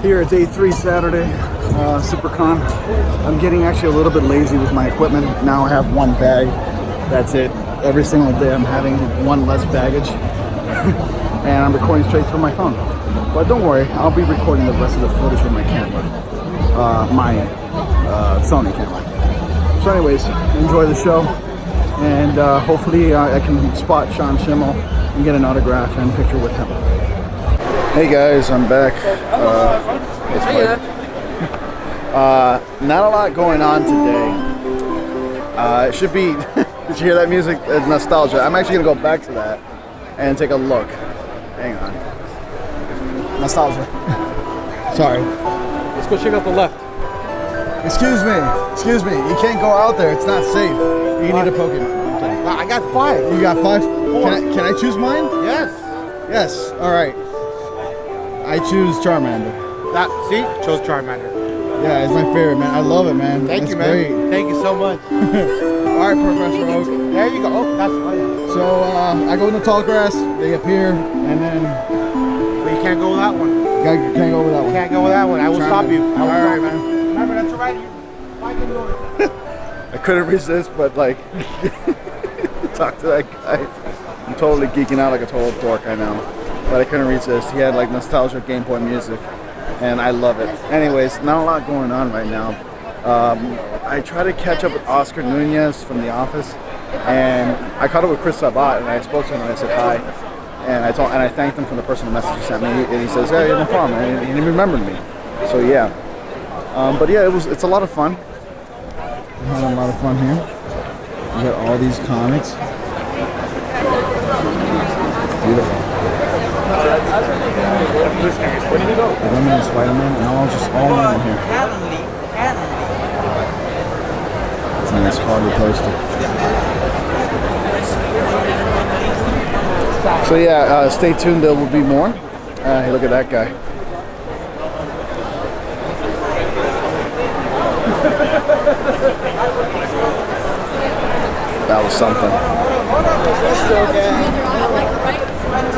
Here, day 3 Saturday, Supercon. I'm getting actually a little bit lazy with my equipment. Now I have one bag. That's it. Every single day I'm having one less baggage. And I'm recording straight through my phone. But don't worry, I'll be recording the rest of the footage with my camera. My Sony camera. So anyways, enjoy the show. And hopefully I can spot Sean Schimmel and get an autograph and picture with him. Hey guys, I'm back. Not a lot going on today. It should be, did you hear that music? It's nostalgia. I'm actually going to go back to that and take a look. Hang on. Nostalgia. Sorry. Let's go check out the left. Excuse me. You can't go out there. It's not safe. You need a Pokemon. Okay. I got 5. You got 5? Can I choose mine? Yes. Yes. All right. I choose Charmander. See? Chose Charmander. Yeah, it's my favorite, man. I love it, man. Thank you, man. Great. Thank you so much. All right, Professor Oak. There you go. Oh, that's fine. So I go in the tall grass. They appear, and then. But you can't go with that one. Can't go with that one. Can't go with that one. I will stop you. All right, man. Remember, that's all right. I couldn't resist, but like, talk to that guy. I'm totally geeking out like a total dork, I know. But I couldn't resist. He had like nostalgic Game Boy music, and I love it. Anyways, not a lot going on right now. I try to catch up with Oscar Nunez from The Office, and I caught up with Chris Sabat, and I spoke to him and I said hi, and I thanked him for the personal message he sent me, and he says, "Yeah, no problem," and he remembered me. So yeah, but yeah, it's a lot of fun. We're having a lot of fun here. We got all these comics. Beautiful. Eliminate Spider-Man and all in here. It's a nice Harley poster. So yeah, stay tuned, there will be more. Hey, look at that guy. That was something.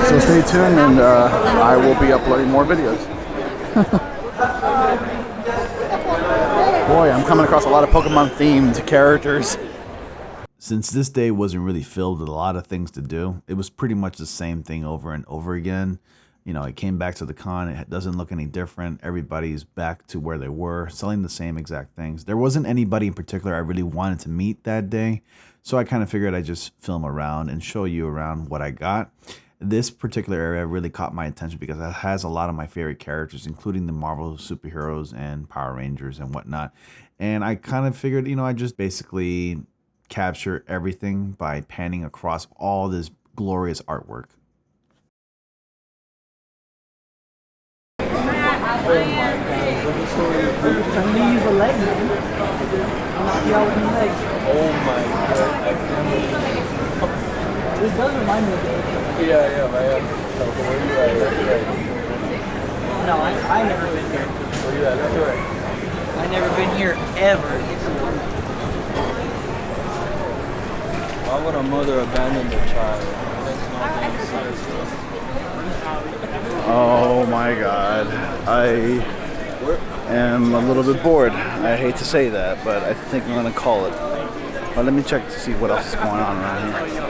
So stay tuned, and I will be uploading more videos. Boy, I'm coming across a lot of Pokemon-themed characters. Since this day wasn't really filled with a lot of things to do, it was pretty much the same thing over and over again. You know, it came back to the con, it doesn't look any different. Everybody's back to where they were, selling the same exact things. There wasn't anybody in particular I really wanted to meet that day, so I kind of figured I'd just film around and show you around what I got. This particular area really caught my attention because it has a lot of my favorite characters, including the Marvel superheroes and Power Rangers and whatnot. And I kind of figured, you know, I just basically capture everything by panning across all this glorious artwork. Oh my god. This does remind me of it. Yeah, man. So where you at? No, I never been here. Where you at? That's right. I never been here ever. Why would a mother abandon their child? That's not Oh my god. I am a little bit bored. I hate to say that, but I think I'm gonna call it. But let me check to see what else is going on around here.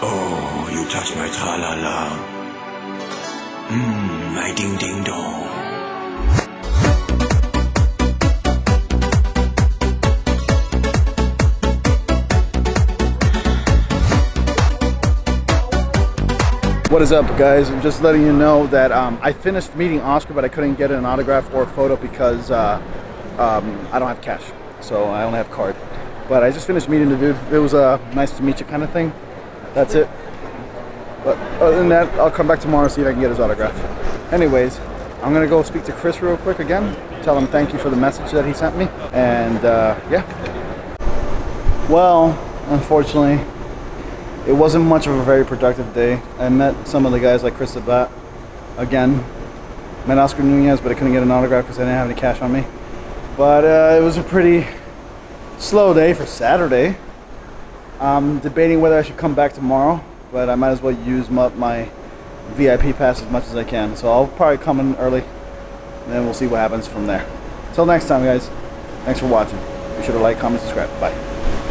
Oh, you touch my tra-la-la. My ding-ding-dong. What is up, guys? I'm just letting you know that I finished meeting Oscar, but I couldn't get an autograph or a photo because I don't have cash, so I only have card. But I just finished meeting the dude. It was a nice to meet you kind of thing. That's it. But other than that, I'll come back tomorrow and see if I can get his autograph. Anyways, I'm gonna go speak to Chris real quick again. Tell him thank you for the message that he sent me. And yeah. Well, unfortunately, it wasn't much of a very productive day. I met some of the guys like Chris Sabat again. Met Oscar Nunez, but I couldn't get an autograph because I didn't have any cash on me. But it was a pretty slow day for Saturday. I'm debating whether I should come back tomorrow but I might as well use up my VIP pass as much as I can. So I'll probably come in early, and then we'll see what happens from there. Till next time, guys. Thanks for watching. Be sure to like, comment, subscribe. Bye.